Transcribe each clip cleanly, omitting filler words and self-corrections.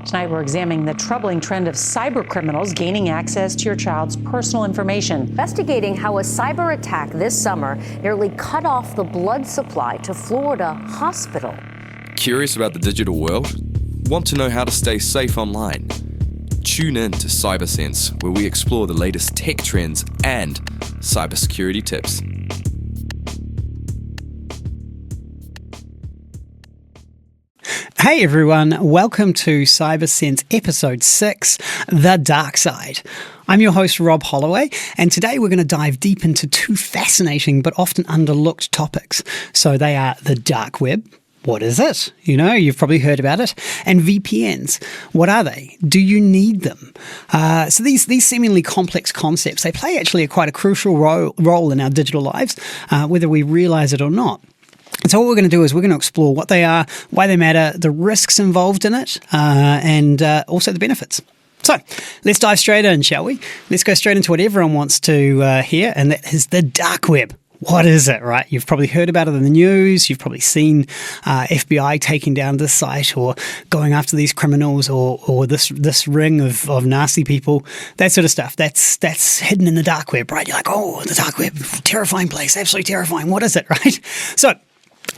Tonight, we're examining the troubling trend of cyber criminals gaining access to your child's personal information. Investigating how a cyber attack this summer nearly cut off the blood supply to Florida hospital. Curious about the digital world? Want to know how to stay safe online? Tune in to CyberSense, where we explore the latest tech trends and cybersecurity tips. Hey everyone, welcome to CyberSense Episode 6, The Dark Side. I'm your host Rob Holloway, and today we're going to dive deep into two fascinating but often underlooked topics. So they are the dark web. What is it? You know, you've probably heard about it. And VPNs. What are they? Do you need them? So these seemingly complex concepts, they play actually quite a crucial role in our digital lives, whether we realize it or not. And so what we're going to do is we're going to explore what they are, why they matter, the risks involved in it, and also the benefits. So let's dive straight in, shall we? Let's go straight into what everyone wants to hear, and that is the dark web. What is it, right? You've probably heard about it in the news. You've probably seen FBI taking down this site or going after these criminals or this ring of nasty people, that sort of stuff. That's hidden in the dark web, right? You're like, oh, the dark web, terrifying place, absolutely terrifying. What is it, right? So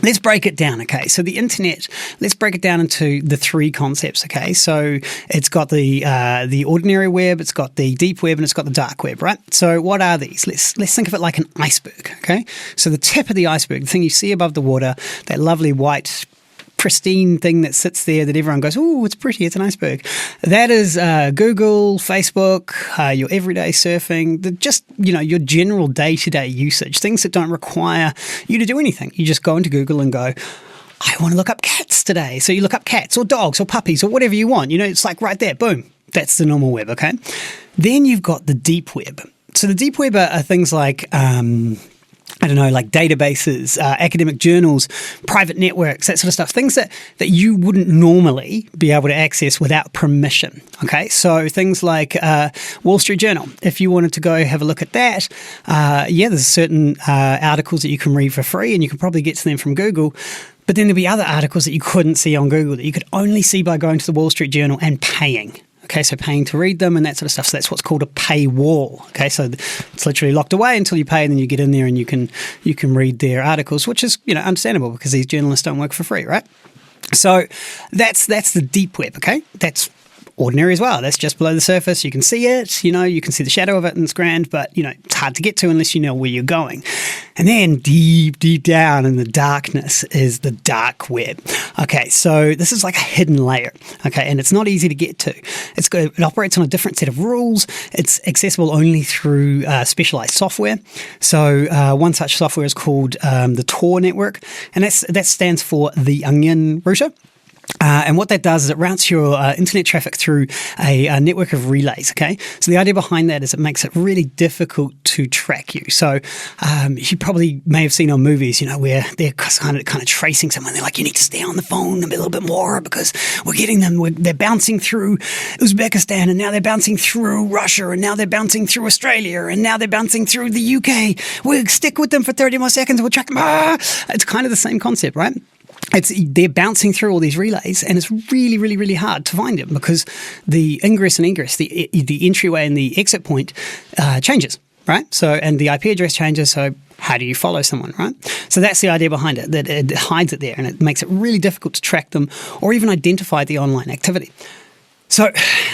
let's break it down, okay? So the internet, let's break it down into the three concepts, okay? So it's got the ordinary web, it's got the deep web, and it's got the dark web, right? So what are these? Let's think of it like an iceberg, okay? So the tip of the iceberg, the thing you see above the water, that lovely white pristine thing that sits there that everyone goes, oh, it's pretty, it's an iceberg. That is Google, Facebook, your everyday surfing, just, your general day-to-day usage, things that don't require you to do anything. You just go into Google and go, I want to look up cats today. So you look up cats or dogs or puppies or whatever you want. It's like right there, boom. That's the normal web, okay? Then you've got the deep web. So the deep web are things like like databases, academic journals, private networks, that sort of stuff, things that you wouldn't normally be able to access without permission, okay? So things like Wall Street Journal, if you wanted to go have a look at that, there's certain articles that you can read for free and you can probably get to them from Google, but then there'll be other articles that you couldn't see on Google that you could only see by going to the Wall Street Journal and paying. Okay, so paying to read them and that sort of stuff. So that's what's called a paywall. Okay, so it's literally locked away until you pay, and then you get in there and you can read their articles, which is understandable because these journalists don't work for free, right? So that's the deep web. Okay, that's ordinary as well. That's just below the surface. You can see it, you can see the shadow of it and it's grand, but, it's hard to get to unless you know where you're going. And then deep, deep down in the darkness is the dark web. Okay, so this is like a hidden layer, okay, and it's not easy to get to. It operates on a different set of rules. It's accessible only through specialized software. So one such software is called the Tor network, and that stands for the Onion router. And what that does is it routes your internet traffic through a network of relays, okay? So the idea behind that is it makes it really difficult to track you. So you probably may have seen on movies, where they're kind of tracing someone. They're like, you need to stay on the phone a little bit more because we're getting them. They're bouncing through Uzbekistan, and now they're bouncing through Russia, and now they're bouncing through Australia, and now they're bouncing through the UK. We'll stick with them for 30 more seconds. We'll track them. It's kind of the same concept, right? They're bouncing through all these relays, and it's really, really, really hard to find them because the ingress and egress, the entryway and the exit point changes, right? So, and the IP address changes, so how do you follow someone, right? So that's the idea behind it, that it hides it there, and it makes it really difficult to track them or even identify the online activity. So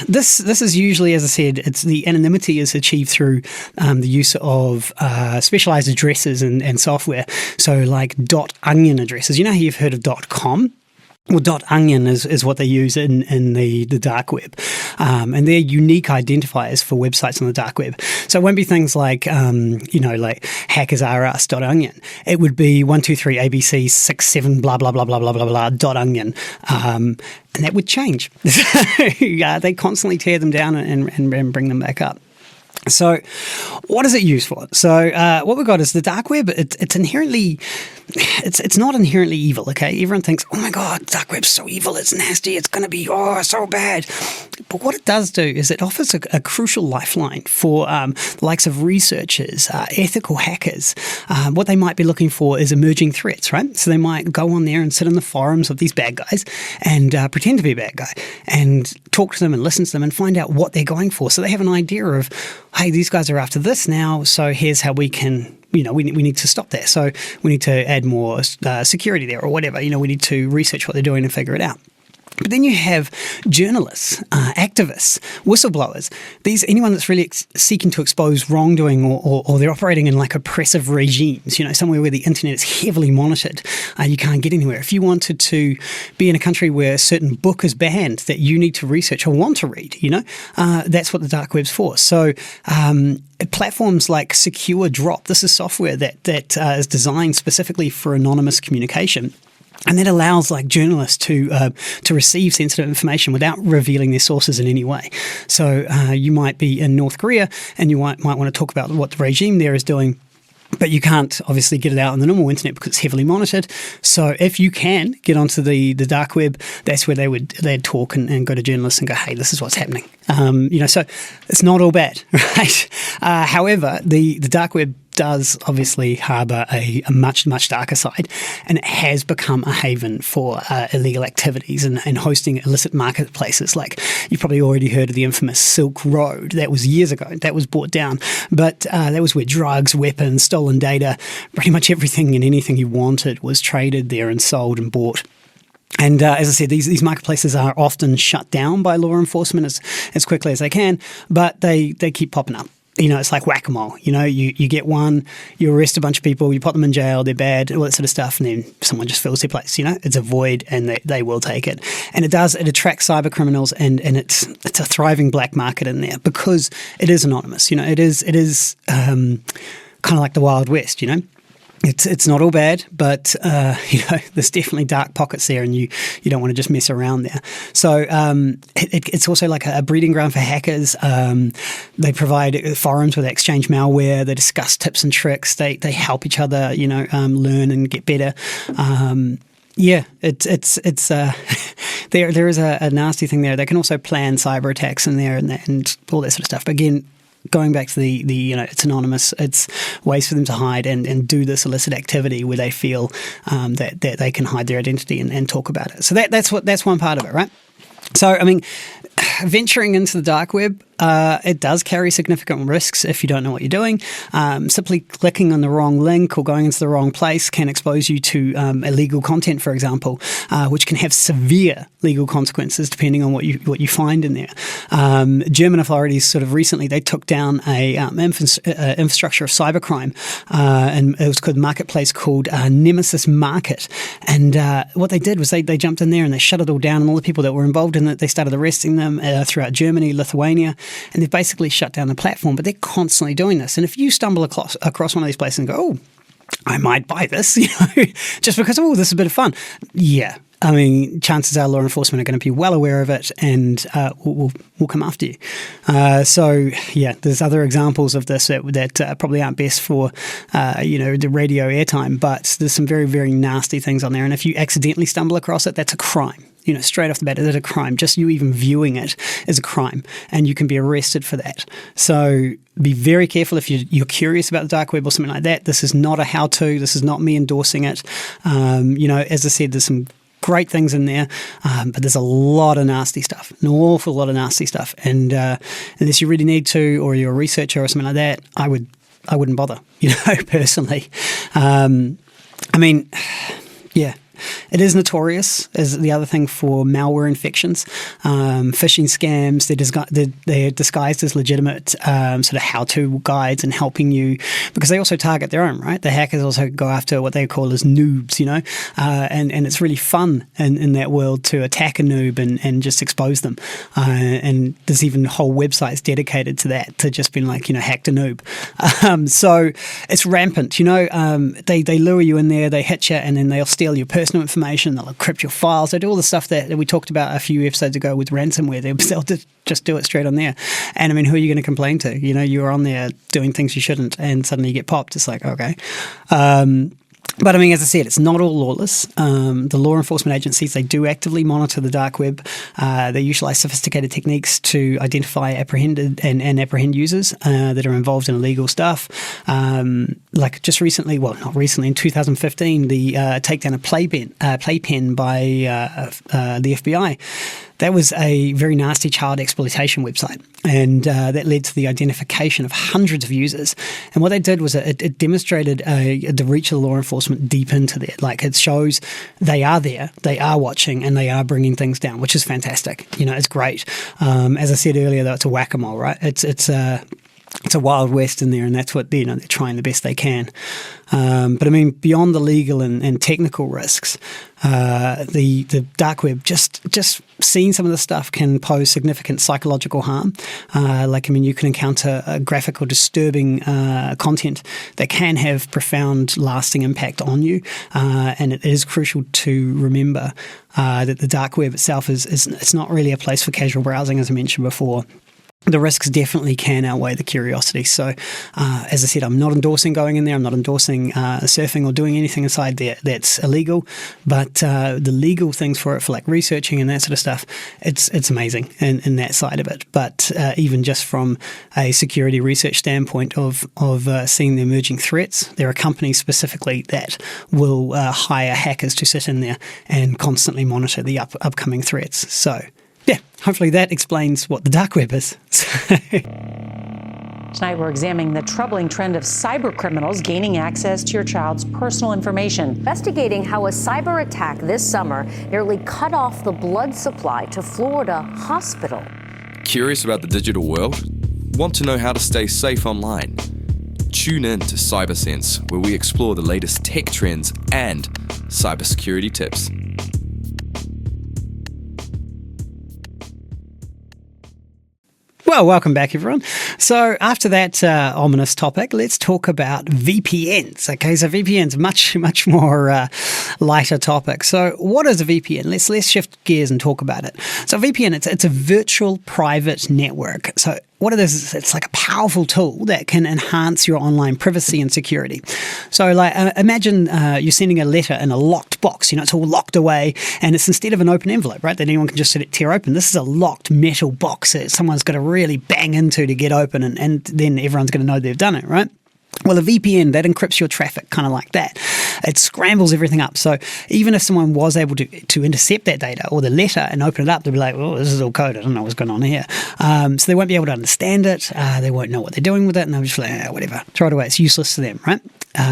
this is usually, as I said, the anonymity is achieved through the use of specialized addresses and software. So like .onion addresses. You know how you've heard of .com? Well, .onion is what they use in the dark web. And they're unique identifiers for websites on the dark web. So it won't be things like, like hackers.onion. It would be 123 ABC 67 blah, blah, blah, blah, blah, blah, blah, .onion. And that would change. They constantly tear them down and bring them back up. So what is it used for? So what we've got is the dark web. It's inherently, it's not inherently evil, okay? Everyone thinks, oh my God, dark web's so evil, it's nasty, it's going to be, so bad. But what it does do is it offers a crucial lifeline for the likes of researchers, ethical hackers. What they might be looking for is emerging threats, right? So they might go on there and sit in the forums of these bad guys and pretend to be a bad guy and talk to them and listen to them and find out what they're going for. So they have an idea of, hey, these guys are after this now, so here's how we can, we need to stop that. So we need to add more security there or whatever. We need to research what they're doing and figure it out. But then you have journalists, activists, whistleblowers, anyone that's really seeking to expose wrongdoing or they're operating in like oppressive regimes, somewhere where the internet is heavily monitored. You can't get anywhere. If you wanted to be in a country where a certain book is banned that you need to research or want to read, that's what the dark web's for. So platforms like Secure Drop, this is software that is designed specifically for anonymous communication. And that allows journalists to receive sensitive information without revealing their sources in any way. So you might be in North Korea and you might want to talk about what the regime there is doing, but you can't obviously get it out on the normal internet because it's heavily monitored. So if you can get onto the dark web, that's where they'd talk and go to journalists and go, hey, this is what's happening. So it's not all bad, right? However, the dark web does obviously harbour a much, much darker side, and it has become a haven for illegal activities and hosting illicit marketplaces. Like, you've probably already heard of the infamous Silk Road. That was years ago. That was brought down. But that was where drugs, weapons, stolen data, pretty much everything and anything you wanted was traded there and sold and bought. And as I said, these marketplaces are often shut down by law enforcement as quickly as they can, but they keep popping up. It's like whack-a-mole. You get one, you arrest a bunch of people, you put them in jail, they're bad, all that sort of stuff, and then someone just fills their place. It's a void, and they will take it. And it attracts cyber criminals, and it's a thriving black market in there because it is anonymous. It is kind of like the Wild West. It's not all bad, but there's definitely dark pockets there, and you don't want to just mess around there. So it's also like a breeding ground for hackers. They provide forums where they exchange malware, they discuss tips and tricks, they help each other, learn and get better. It's there is a nasty thing there. They can also plan cyber attacks in there and all that sort of stuff. But again, going back to the it's anonymous, it's ways for them to hide and do this illicit activity where they feel that they can hide their identity and talk about it. So that's one part of it, right? So, venturing into the dark web, it does carry significant risks if you don't know what you're doing. Simply clicking on the wrong link or going into the wrong place can expose you to illegal content, for example, which can have severe legal consequences depending on what you find in there. German authorities sort of recently, they took down a infrastructure of cybercrime, and it was called a marketplace called Nemesis Market. And what they did was they jumped in there and they shut it all down, and all the people that were involved in it, they started arresting them throughout Germany, Lithuania, and they've basically shut down the platform. But they're constantly doing this. And if you stumble across one of these places and go, oh, I might buy this, just because, this is a bit of fun. Yeah. Chances are law enforcement are going to be well aware of it and will come after you. There's other examples of this that probably aren't best for, the radio airtime, but there's some very, very nasty things on there. And if you accidentally stumble across it, that's a crime. Straight off the bat, it's a crime. Just you even viewing it is a crime, and you can be arrested for that. So be very careful if you're curious about the dark web or something like that. This is not a how-to. This is not me endorsing it. As I said, there's some great things in there, but there's a lot of nasty stuff, an awful lot of nasty stuff. And unless you really need to, or you're a researcher or something like that, I wouldn't bother, personally. It is notorious as the other thing for malware infections, phishing scams. They're disguised as legitimate sort of how-to guides and helping you, because they also target their own, right? The hackers also go after what they call as noobs, and it's really fun in that world to attack a noob and just expose them. And there's even whole websites dedicated to that, to just being like, hacked a noob. So it's rampant, they lure you in there, they hit you, and then they'll steal your personal information, they'll encrypt your files, they do all the stuff that we talked about a few episodes ago with ransomware. They'll just do it straight on there. And who are you going to complain to? You're on there doing things you shouldn't, and suddenly you get popped. It's like, okay. But I mean, as I said, it's not all lawless. The law enforcement agencies, they do actively monitor the dark web. They utilize sophisticated techniques to identify and apprehend users that are involved in illegal stuff. Like just recently, well, not recently, in 2015, the takedown of Playpen by the FBI. That was a very nasty child exploitation website, and that led to the identification of hundreds of users. And what they did was it demonstrated the reach of the law enforcement deep into there. Like, it shows they are there, they are watching, and they are bringing things down, which is fantastic. You know, it's great. As I said earlier, though, it's a whack-a-mole, right? It's a wild west in there, and that's what they're trying the best they can. But I mean, beyond the legal and technical risks, the dark web, just seeing some of the stuff can pose significant psychological harm. Like, I mean, you can encounter graphic or disturbing content that can have profound, lasting impact on you. And it is crucial to remember that the dark web itself it's not really a place for casual browsing, as I mentioned before. The risks definitely can outweigh the curiosity. So, as I said, I'm not endorsing going in there. I'm not endorsing surfing or doing anything inside there that's illegal. But the legal things for it, for like researching and that sort of stuff, it's amazing in that side of it. But even just from a security research standpoint of seeing the emerging threats, there are companies specifically that will hire hackers to sit in there and constantly monitor the upcoming threats. So, yeah, hopefully that explains what the dark web is. Tonight, we're examining the troubling trend of cyber criminals gaining access to your child's personal information. Investigating how a cyber attack this summer nearly cut off the blood supply to Florida hospital. Curious about the digital world? Want to know how to stay safe online? Tune in to CyberSense, where we explore the latest tech trends and cybersecurity tips. Well, welcome back, everyone. So after that ominous topic, let's talk about VPNs. Okay, so VPNs, much more lighter topic. So what is a VPN? Let's shift gears and talk about it. So VPN, it's a virtual private network. So what it is, it's like a powerful tool that can enhance your online privacy and security. So like imagine you're sending a letter in a locked box, it's all locked away, and it's instead of an open envelope, right, that anyone can just tear open. This is a locked metal box that someone's got to really bang into to get open, and then everyone's going to know they've done it, right? Well, a VPN, that encrypts your traffic kind of like that. It scrambles everything up. So even if someone was able to intercept that data or the letter and open it up, they'll be like, oh, this is all code. I don't know what's going on here. So they won't be able to understand it. They won't know what they're doing with it. And they'll just be like, whatever, throw it away. It's useless to them, right?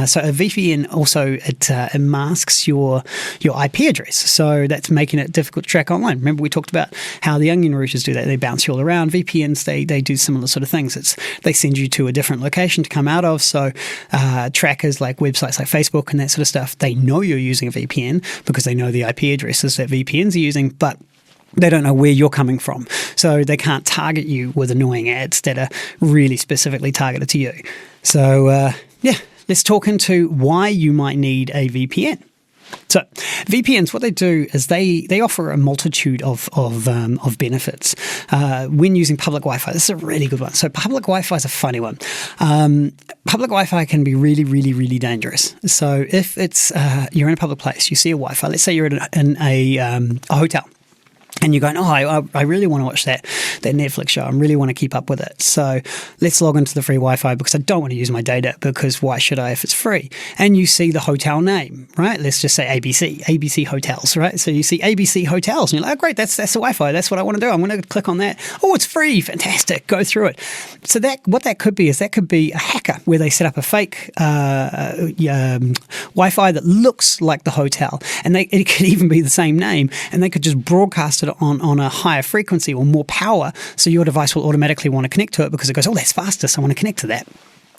So a VPN also, it masks your IP address. So that's making it difficult to track online. Remember, we talked about how the onion routers do that. They bounce you all around. VPNs, they do similar sort of things. They send you to a different location to come out of. So trackers like websites like Facebook and that sort of stuff, they know you're using a VPN because they know the IP addresses that VPNs are using, but they don't know where you're coming from. So they can't target you with annoying ads that are really specifically targeted to you. So, let's talk into why you might need a VPN. So VPNs, what they do is they offer a multitude of benefits when using public Wi-Fi. This is a really good one. So public Wi-Fi is a funny one. Public Wi-Fi can be really, really, really dangerous. So if it's you're in a public place, you see a Wi-Fi. Let's say you're in a hotel. And you're going, I really want to watch that Netflix show. I really want to keep up with it. So let's log into the free Wi-Fi because I don't want to use my data, because why should I if it's free? And you see the hotel name, right? Let's just say ABC Hotels, right? So you see ABC Hotels and you're like, oh, great, that's the Wi-Fi. That's what I want to do. I'm going to click on that. Oh, it's free. Fantastic. Go through it. So what that could be is that could be a hacker where they set up a fake Wi-Fi that looks like the hotel. And it could even be the same name. And they could just broadcast it on a higher frequency or more power, so your device will automatically want to connect to it because it goes, oh, that's faster, so I want to connect to that.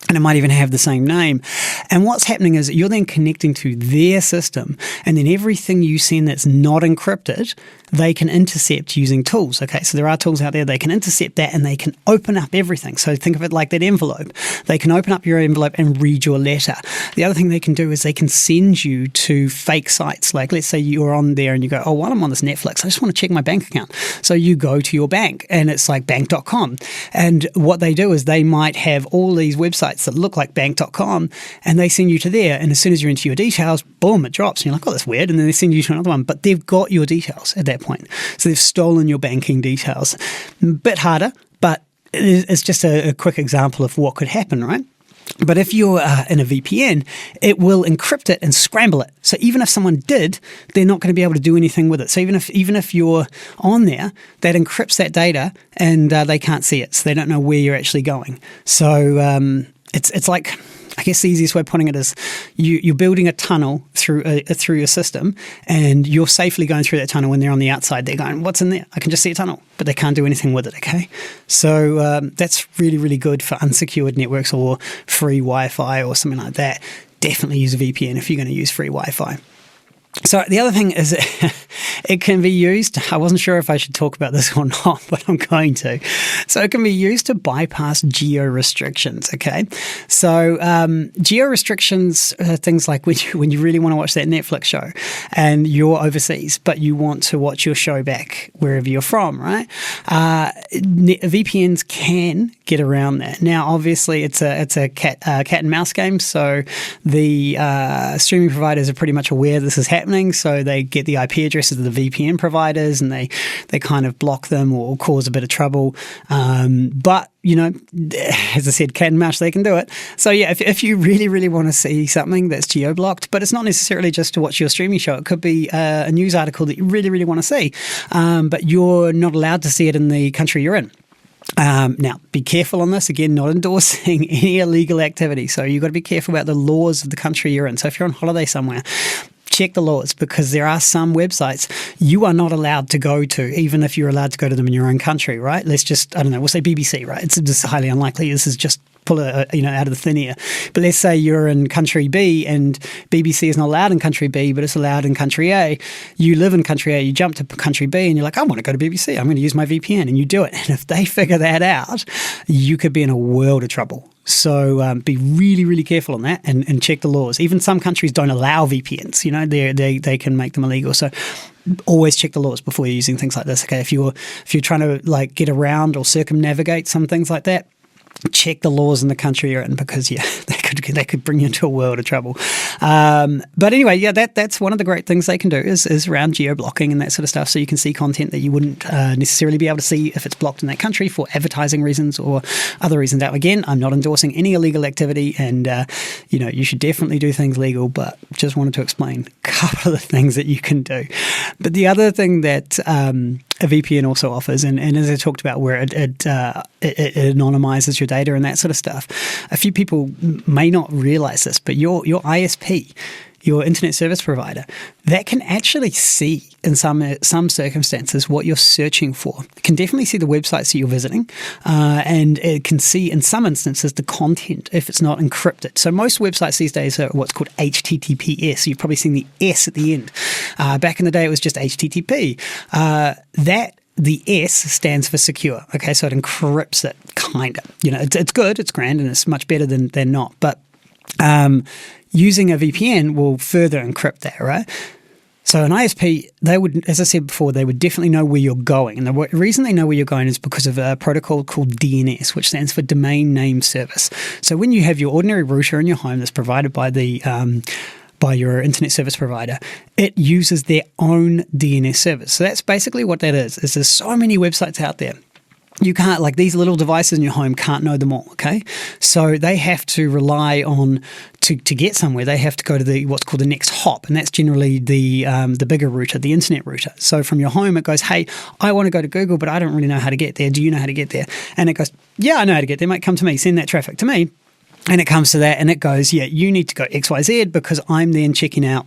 And it might even have the same name. And what's happening is you're then connecting to their system, and then everything you send that's not encrypted, they can intercept using tools. Okay, so there are tools out there, they can intercept that and they can open up everything. So think of it like that envelope. They can open up your envelope and read your letter. The other thing they can do is they can send you to fake sites. Like let's say you're on there and you go, oh, while I'm on this Netflix, I just want to check my bank account. So you go to your bank and it's like bank.com. And what they do is they might have all these websites websites that look like bank.com, and they send you to there. And as soon as you enter your details, boom, it drops. And you're like, oh, that's weird. And then they send you to another one. But they've got your details at that point. So they've stolen your banking details. A bit harder, but it's just a quick example of what could happen, right? But if you're in a VPN, it will encrypt it and scramble it. So even if someone did, they're not going to be able to do anything with it. So even if you're on there, that encrypts that data and they can't see it. So they don't know where you're actually going. So it's like, I guess the easiest way of putting it is you're building a tunnel through your system, and you're safely going through that tunnel. When they're on the outside, they're going, what's in there? I can just see a tunnel, but they can't do anything with it, okay? So that's really, really good for unsecured networks or free Wi-Fi or something like that. Definitely use a VPN if you're going to use free Wi-Fi. So the other thing is it can be used, I wasn't sure if I should talk about this or not, but I'm going to. So it can be used to bypass geo restrictions, okay? So geo restrictions are things like when you really want to watch that Netflix show and you're overseas, but you want to watch your show back wherever you're from, right? VPNs can get around that. Now, obviously, it's a cat and mouse game, so the streaming providers are pretty much aware this is happening, so they get the IP addresses of the VPN providers and they kind of block them or cause a bit of trouble. But, you know, as I said, cat and mouse, they can do it. So yeah, if you really, really want to see something that's geo-blocked, but it's not necessarily just to watch your streaming show. It could be a news article that you really, really want to see, but you're not allowed to see it in the country you're in. Now, be careful on this. Again, not endorsing any illegal activity. So you've got to be careful about the laws of the country you're in. So if you're on holiday somewhere, check the laws, because there are some websites you are not allowed to go to, even if you're allowed to go to them in your own country, right? Let's just, I don't know, we'll say BBC, right? It's just highly unlikely. This is just pull it, out of the thin air. But let's say you're in country B and BBC is not allowed in country B, but it's allowed in country A. You live in country A, you jump to country B and you're like, I want to go to BBC. I'm going to use my VPN, and you do it. And if they figure that out, you could be in a world of trouble. So be really, really careful on that and check the laws. Even some countries don't allow VPNs. They can make them illegal. So always check the laws before you're using things like this. Okay, if you're trying to get around or circumnavigate some things like that, check the laws in the country you're in, because they could bring you into a world of trouble. But anyway, that's one of the great things they can do is around geo-blocking and that sort of stuff. So you can see content that you wouldn't necessarily be able to see if it's blocked in that country for advertising reasons or other reasons. Now, again, I'm not endorsing any illegal activity, and you should definitely do things legal, but just wanted to explain a couple of the things that you can do. But the other thing that a VPN also offers, and as I talked about, where it anonymizes your data and that sort of stuff. A few people may not realize this, but your ISP, your internet service provider, that can actually see in some circumstances what you're searching for. It can definitely see the websites that you're visiting, and it can see in some instances the content if it's not encrypted. So most websites these days are what's called HTTPS. You've probably seen the S at the end. Back in the day, it was just HTTP. The S stands for secure. Okay, so it encrypts it, kind of. It's good, it's grand, and it's much better than not. But using a VPN will further encrypt that, right? So an ISP, they would, as I said before, they would definitely know where you're going. And the reason they know where you're going is because of a protocol called DNS, which stands for Domain Name Service. So when you have your ordinary router in your home that's provided by by your internet service provider, it uses their own DNS service. So that's basically what that is there's so many websites out there. You can't, these little devices in your home can't know them all, okay? So they have to rely on, to get somewhere, they have to go to what's called the next hop, and that's generally the bigger router, the internet router. So from your home, it goes, hey, I want to go to Google, but I don't really know how to get there. Do you know how to get there? And it goes, yeah, I know how to get there, mate, come to me, send that traffic to me. And it comes to that, and it goes, yeah, you need to go XYZ, because I'm then checking out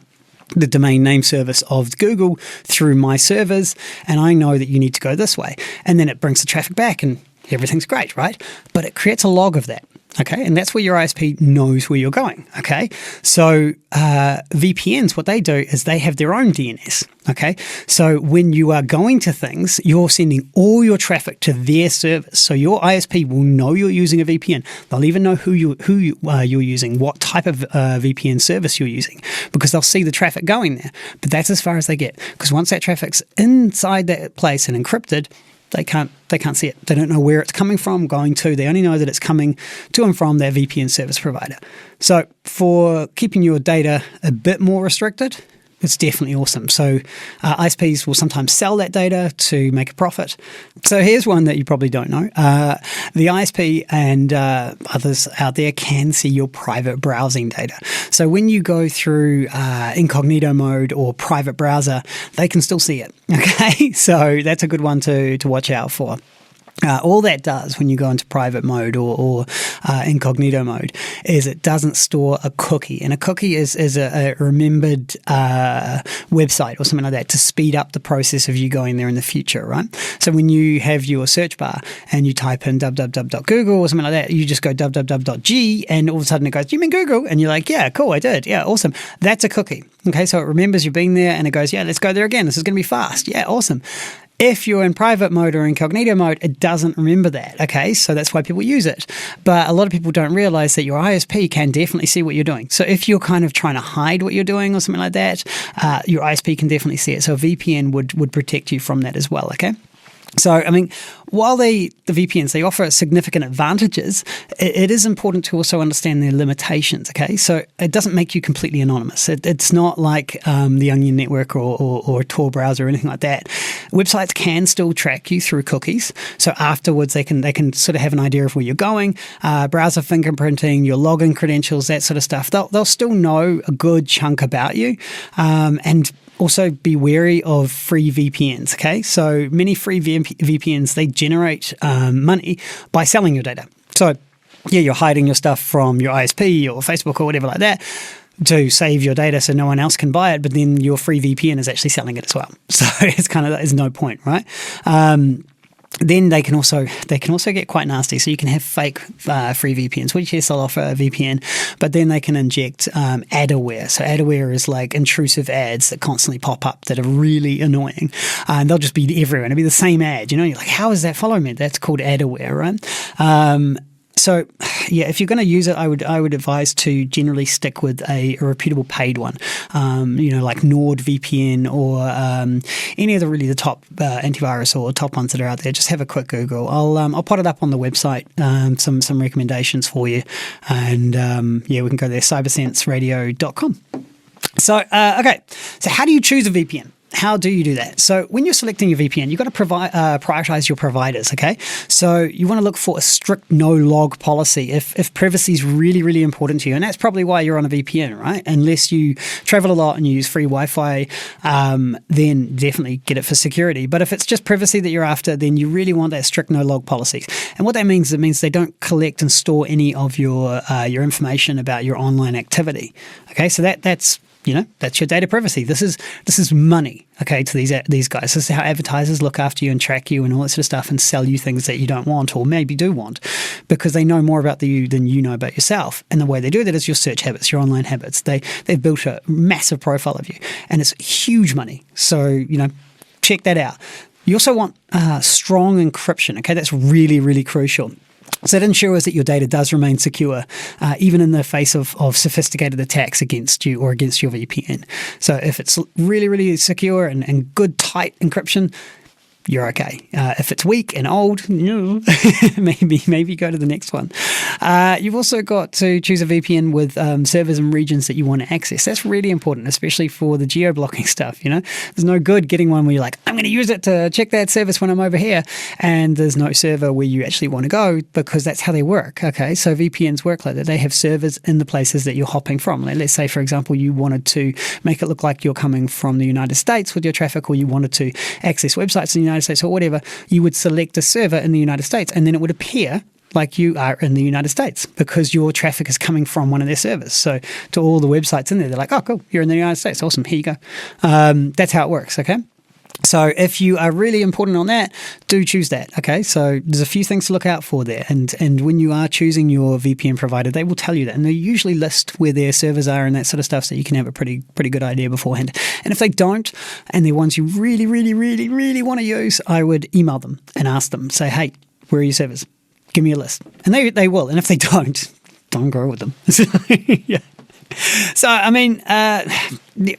the domain name service of Google through my servers, and I know that you need to go this way. And then it brings the traffic back, and everything's great, right? But it creates a log of that. Okay, and that's where your ISP knows where you're going. Okay, so VPNs, what they do is they have their own DNS. Okay, so when you are going to things, you're sending all your traffic to their servers. So your ISP will know you're using a VPN. They'll even know who you're using, what type of VPN service you're using, because they'll see the traffic going there. But that's as far as they get, because once that traffic's inside that place and encrypted, They can't see it. They don't know where it's coming from, going to. They only know that it's coming to and from their VPN service provider. So for keeping your data a bit more restricted, it's definitely awesome. So ISPs will sometimes sell that data to make a profit. So here's one that you probably don't know. The ISP and others out there can see your private browsing data. So when you go through incognito mode or private browser, they can still see it. Okay, so that's a good one to watch out for. All that does when you go into private mode or incognito mode is it doesn't store a cookie. And a cookie is a remembered website or something like that to speed up the process of you going there in the future, right? So when you have your search bar and you type in www.google or something like that, you just go www.g and all of a sudden it goes, do you mean Google? And you're like, yeah, cool, I did. Yeah, awesome. That's a cookie. Okay, so it remembers you've been there and it goes, yeah, let's go there again. This is going to be fast. Yeah, awesome. If you're in private mode or incognito mode, it doesn't remember that, okay? So that's why people use it. But a lot of people don't realize that your ISP can definitely see what you're doing. So if you're kind of trying to hide what you're doing or something like that, your ISP can definitely see it. So a VPN would protect you from that as well, okay? So, I mean, while the VPNs, they offer significant advantages, it is important to also understand their limitations, okay? So it doesn't make you completely anonymous. It's not like the Onion Network or a Tor browser or anything like that. Websites can still track you through cookies. So afterwards, they can sort of have an idea of where you're going, browser fingerprinting, your login credentials, that sort of stuff. They'll still know a good chunk about you, and also be wary of free VPNs, okay? So many free VPNs, they generate money by selling your data. So yeah, you're hiding your stuff from your ISP or Facebook or whatever like that to save your data so no one else can buy it, but then your free VPN is actually selling it as well. So it's kind of, there's no point, right? Then they can also get quite nasty. So you can have fake free VPNs, which yes, they'll offer a VPN, but then they can inject adware. So adware is like intrusive ads that constantly pop up that are really annoying, and they'll just be everywhere. It'll be the same ad, you know. You're like, how is that following me? That's called adware, right? So, yeah, if you're going to use it, I would advise to generally stick with a reputable paid one, like NordVPN or any of the top antivirus or top ones that are out there. Just have a quick Google. I'll put it up on the website, some recommendations for you, and we can go there, cybersenseradio.com. So, okay, so how do you choose a VPN? How do you do that? So when you're selecting your VPN, you've got to prioritize your providers, okay? So you want to look for a strict no-log policy if privacy is really, really important to you. And that's probably why you're on a VPN, right? Unless you travel a lot and you use free Wi-Fi, then definitely get it for security. But if it's just privacy that you're after, then you really want that strict no-log policies. And what that means, it means they don't collect and store any of your information about your online activity, okay? So that's your data privacy. This is money, okay, to these guys. This is how advertisers look after you and track you and all that sort of stuff and sell you things that you don't want or maybe do want, because they know more about you than you know about yourself. And the way they do that is your search habits, your online habits. They've built a massive profile of you, and it's huge money. So, check that out. You also want strong encryption, okay? That's really, really crucial. So that ensures that your data does remain secure, even in the face of sophisticated attacks against you or against your VPN. So if it's really, really secure and good, tight encryption, you're okay. If it's weak and old, maybe go to the next one. You've also got to choose a VPN with servers and regions that you want to access. That's really important, especially for the geo-blocking stuff. There's no good getting one where you're like, I'm going to use it to check that service when I'm over here, and there's no server where you actually want to go, because that's how they work. Okay, so VPNs work like that. They have servers in the places that you're hopping from. Like, let's say, for example, you wanted to make it look like you're coming from the United States with your traffic, or you wanted to access websites in the United States or whatever. You would select a server in the United States, and then it would appear like you are in the United States because your traffic is coming from one of their servers. So to all the websites in there, they're like, oh, cool, you're in the United States. Awesome, here you go. That's how it works, okay? So if you are really important on that, do choose that, okay? So there's a few things to look out for there. And when you are choosing your VPN provider, they will tell you that. And they usually list where their servers are and that sort of stuff, so you can have a pretty good idea beforehand. And if they don't, and they're ones you really, really, really, really want to use, I would email them and ask them, say, hey, where are your servers? Give me a list. And they will. And if they don't go with them. Yeah. So, I mean,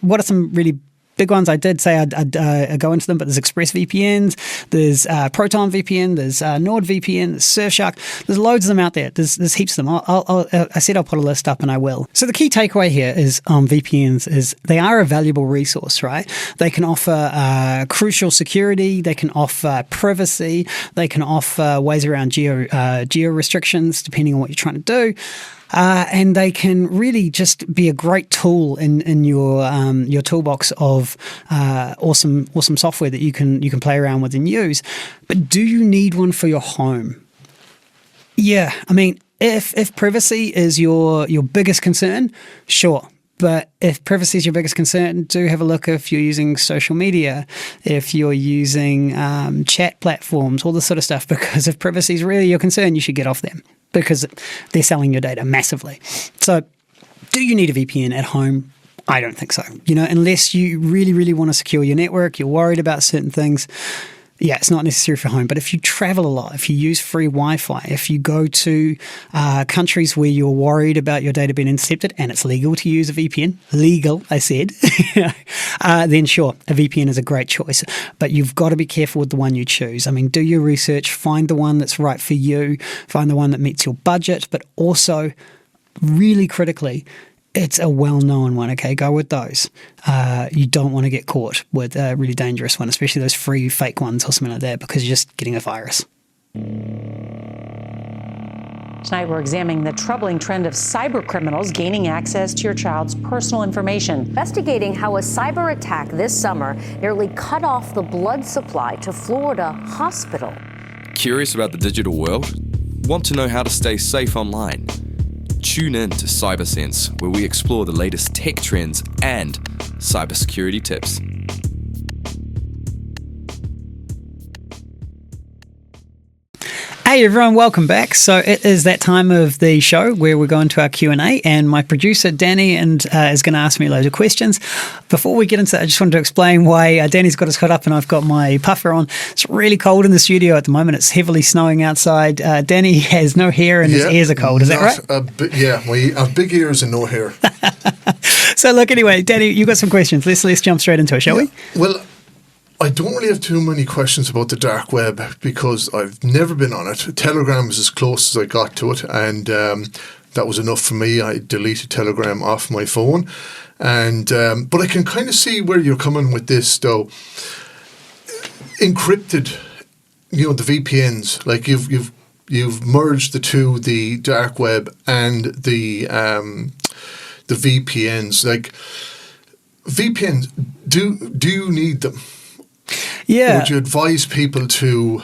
what are some really big ones I did say I'd go into them, but there's ExpressVPNs, there's Proton VPN, there's NordVPN, there's Surfshark. There's loads of them out there. There's heaps of them. I said I'll put a list up, and I will. So the key takeaway here is on VPNs is they are a valuable resource, right? They can offer crucial security. They can offer privacy. They can offer ways around geo restrictions, depending on what you're trying to do. And they can really just be a great tool in your toolbox of awesome software that you can play around with and use. But do you need one for your home? Yeah, I mean, if privacy is your biggest concern, sure. But if privacy is your biggest concern, do have a look if you're using social media, if you're using chat platforms, all this sort of stuff. Because if privacy is really your concern, you should get off them, because they're selling your data massively. So do you need a VPN at home? I don't think so. Unless you really, really want to secure your network, you're worried about certain things. Yeah, it's not necessary for home. But if you travel a lot, if you use free Wi-Fi, if you go to countries where you're worried about your data being intercepted and it's legal to use a VPN, legal, I said, then sure, a VPN is a great choice. But you've got to be careful with the one you choose. I mean, do your research, find the one that's right for you, find the one that meets your budget, but also, really critically, it's a well-known one, okay? Go with those. You don't want to get caught with a really dangerous one, especially those free fake ones or something like that, because you're just getting a virus. Tonight, we're examining the troubling trend of cyber criminals gaining access to your child's personal information. Investigating how a cyber attack this summer nearly cut off the blood supply to Florida hospital. Curious about the digital world? Want to know how to stay safe online? Tune in to CyberSense, where we explore the latest tech trends and cybersecurity tips. Hey everyone, welcome back. So it is that time of the show where we're going to our Q&A, and my producer Danny is going to ask me loads of questions. Before we get into that, I just wanted to explain why Danny's got his hood up and I've got my puffer on. It's really cold in the studio at the moment. It's heavily snowing outside. Danny has no hair and his ears are cold. Is that right? We have big ears and no hair. So look, anyway, Danny, you've got some questions. Let's jump straight into it, shall we? Well, I don't really have too many questions about the dark web because I've never been on it. Telegram is as close as I got to it, and that was enough for me. I deleted Telegram off my phone, and but I can kind of see where you're coming with this, though. Encrypted, the VPNs, like you've merged the two, the dark web and the VPNs. Like VPNs, do you need them? Yeah. Would you advise people to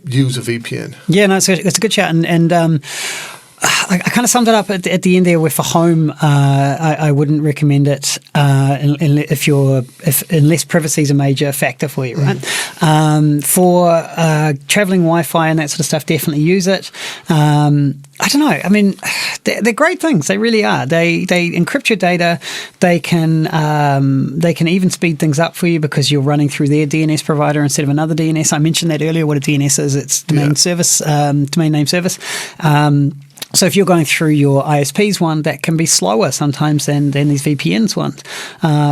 use a VPN? Yeah, no, it's a good chat, and I kind of summed it up at the end there. Where for home, I wouldn't recommend it unless privacy is a major factor for you, right? For traveling Wi-Fi and that sort of stuff, definitely use it. I don't know. I mean, they're great things. They really are. They encrypt your data. They can even speed things up for you because you're running through their DNS provider instead of another DNS. I mentioned that earlier. What a DNS is? It's domain name service. So if you're going through your ISP's one, that can be slower sometimes than these VPNs ones,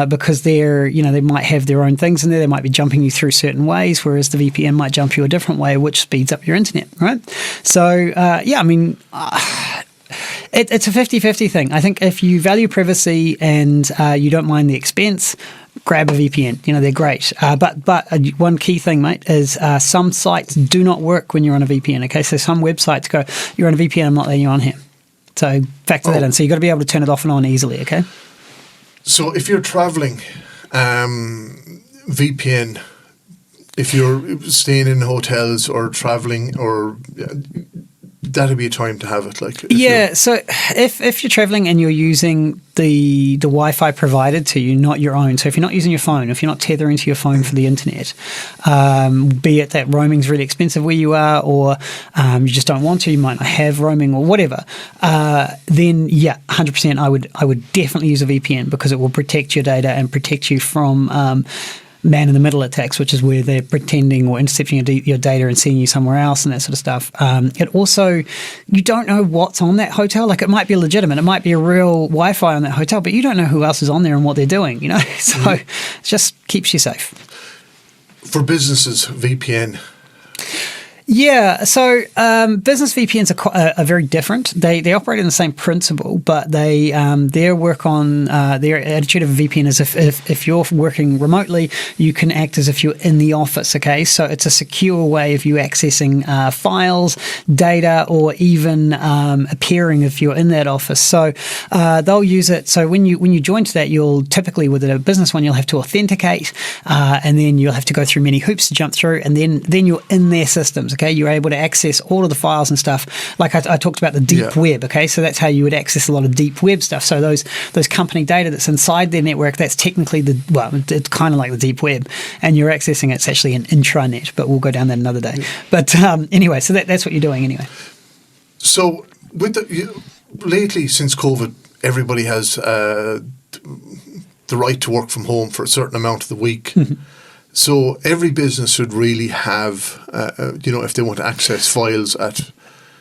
because they might have their own things in there. They might be jumping you through certain ways, whereas the VPN might jump you a different way, which speeds up your internet, right? So I mean, it's a 50-50 thing. I think if you value privacy and you don't mind the expense, grab a VPN. They're great. But one key thing, mate, is some sites do not work when you're on a VPN. Okay, so some websites go, you're on a VPN, I'm not letting you on here. So factor that in. So you've got to be able to turn it off and on easily, okay? So if you're traveling, VPN, if you're staying in hotels or traveling, or that'd be a time to have it. So if you're traveling and you're using the Wi-Fi provided to you, not your own. So if you're not using your phone, if you're not tethering to your phone for the internet, be it that roaming's really expensive where you are, or you just don't want to, you might not have roaming or whatever, then 100% I would definitely use a VPN because it will protect your data and protect you from man-in-the-middle attacks, which is where they're pretending or intercepting your data and seeing you somewhere else and that sort of stuff. It also, you don't know what's on that hotel. Like, it might be legitimate, it might be a real Wi-Fi on that hotel, but you don't know who else is on there and what they're doing, you know? So it just keeps you safe. For businesses, VPN. Yeah, so business VPNs are very different. They operate in the same principle, but their work on their attitude of a VPN is if you're working remotely, you can act as if you're in the office. Okay, so it's a secure way of you accessing files, data, or even appearing if you're in that office. So they'll use it. So when you join to that, you'll typically with a business one, you'll have to authenticate, and then you'll have to go through many hoops to jump through, and then you're in their systems. Okay, you're able to access all of the files and stuff. Like I talked about the deep web. Okay, so that's how you would access a lot of deep web stuff. So those company data that's inside their network, that's technically it's kind of like the deep web, and you're accessing it's actually an intranet. But we'll go down that another day. But anyway, so that's what you're doing anyway. So lately, since COVID, everybody has the right to work from home for a certain amount of the week. Mm-hmm. So every business should really have, if they want to access files at.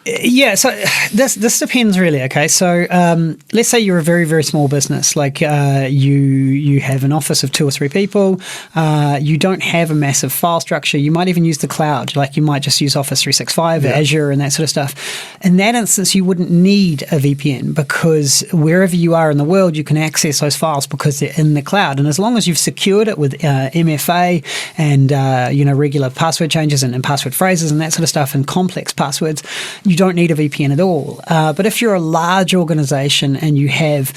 Yeah, so this depends really. Okay, so let's say you're a very, very small business, like you have an office of 2 or 3 people. You don't have a massive file structure. You might even use the cloud, like you might just use Office 365, Azure, and that sort of stuff. In that instance, you wouldn't need a VPN because wherever you are in the world, you can access those files because they're in the cloud. And as long as you've secured it with MFA and regular password changes and password phrases and that sort of stuff and complex passwords, you don't need a VPN at all. But if you're a large organization and you have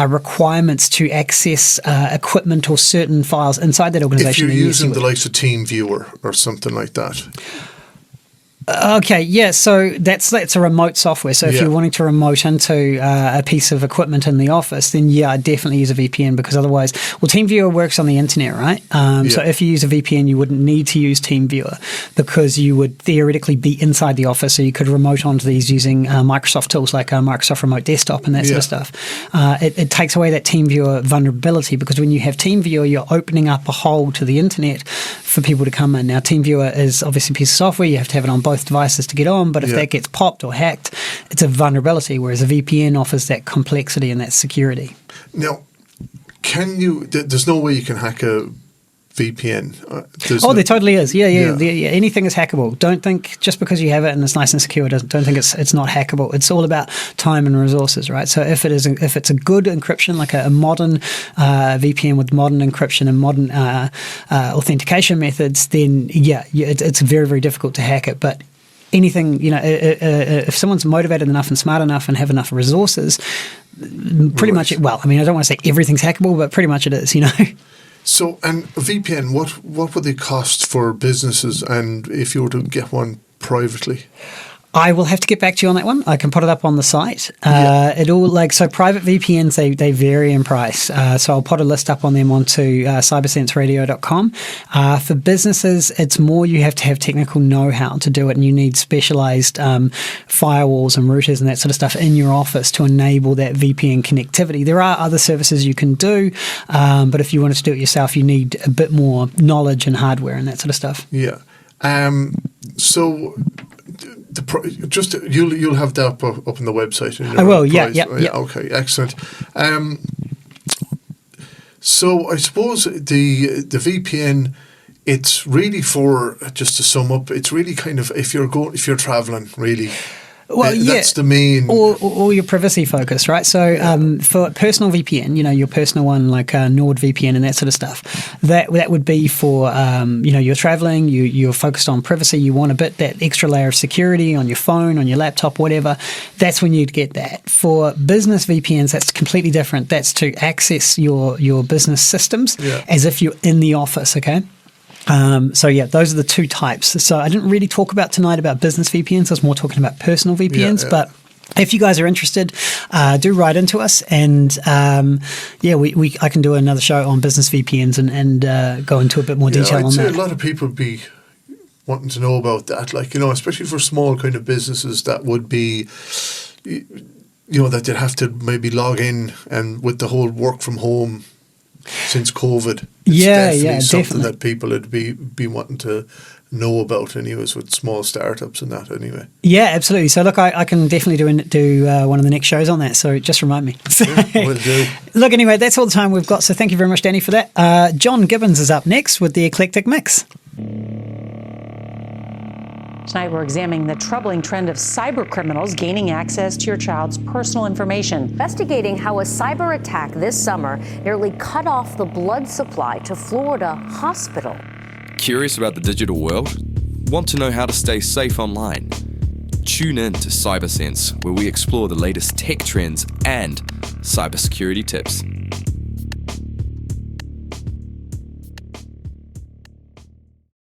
requirements to access equipment or certain files inside that organization. If you're using the likes of TeamViewer or something like that. Okay, yeah, so that's a remote software. So if you're wanting to remote into a piece of equipment in the office, then I'd definitely use a VPN because otherwise, TeamViewer works on the internet, right? So if you use a VPN, you wouldn't need to use TeamViewer because you would theoretically be inside the office, so you could remote onto these using Microsoft tools like Microsoft Remote Desktop and that sort of stuff. It takes away that TeamViewer vulnerability because when you have TeamViewer, you're opening up a hole to the internet for people to come in. Now, TeamViewer is obviously a piece of software. You have to have it on both devices to get on, but if that gets popped or hacked, it's a vulnerability, whereas a VPN offers that complexity and that security. Now, there's no way you can hack a VPN. There totally is. Yeah. Anything is hackable. Don't think just because you have it and it's nice and secure, don't think it's not hackable. It's all about time and resources, right? So if it's a good encryption, like a modern VPN with modern encryption and modern authentication methods, then it's very, very difficult to hack it. But anything, if someone's motivated enough and smart enough and have enough resources, pretty much I don't want to say everything's hackable, but pretty much it is, So, and a VPN, what would they cost for businesses and if you were to get one privately? I will have to get back to you on that one. I can put it up on the site. Private VPNs, they vary in price. So I'll put a list up on them onto cybersenseradio.com. For businesses, it's more you have to have technical know-how to do it, and you need specialized firewalls and routers and that sort of stuff in your office to enable that VPN connectivity. There are other services you can do, but if you wanted to do it yourself, you need a bit more knowledge and hardware and that sort of stuff. Yeah. So you'll have that up on the website. I will. Yeah. Okay. Excellent. So I suppose the VPN, it's really for, just to sum up, it's really kind of if you're traveling, really. Well, that's the main. Or your privacy focus, right? So for personal VPN, your personal one like NordVPN and that sort of stuff, that would be for, you're traveling, you're focused on privacy, you want that extra layer of security on your phone, on your laptop, whatever. That's when you'd get that. For business VPNs, that's completely different. That's to access your business systems as if you're in the office, okay? Those are the two types. So I didn't really talk about tonight about business VPNs. I was more talking about personal VPNs, but if you guys are interested, do write into us, and I can do another show on business VPNs and go into a bit more detail on that. I'd say a lot of people would be wanting to know about that, especially for small kind of businesses that would be, that they'd have to maybe log in, and with the whole work from home since COVID. It's definitely something that people would be wanting to know about anyways, with small startups and that anyway. Yeah, absolutely. So look, I can definitely do one of the next shows on that, so just remind me. Yeah, will do. Look, anyway, that's all the time we've got, so thank you very much, Danny, for that. John Gibbons is up next with the Eclectic Mix. Tonight, we're examining the troubling trend of cyber criminals gaining access to your child's personal information. Investigating how a cyber attack this summer nearly cut off the blood supply to Florida hospital. Curious about the digital world? Want to know how to stay safe online? Tune in to CyberSense, where we explore the latest tech trends and cybersecurity tips.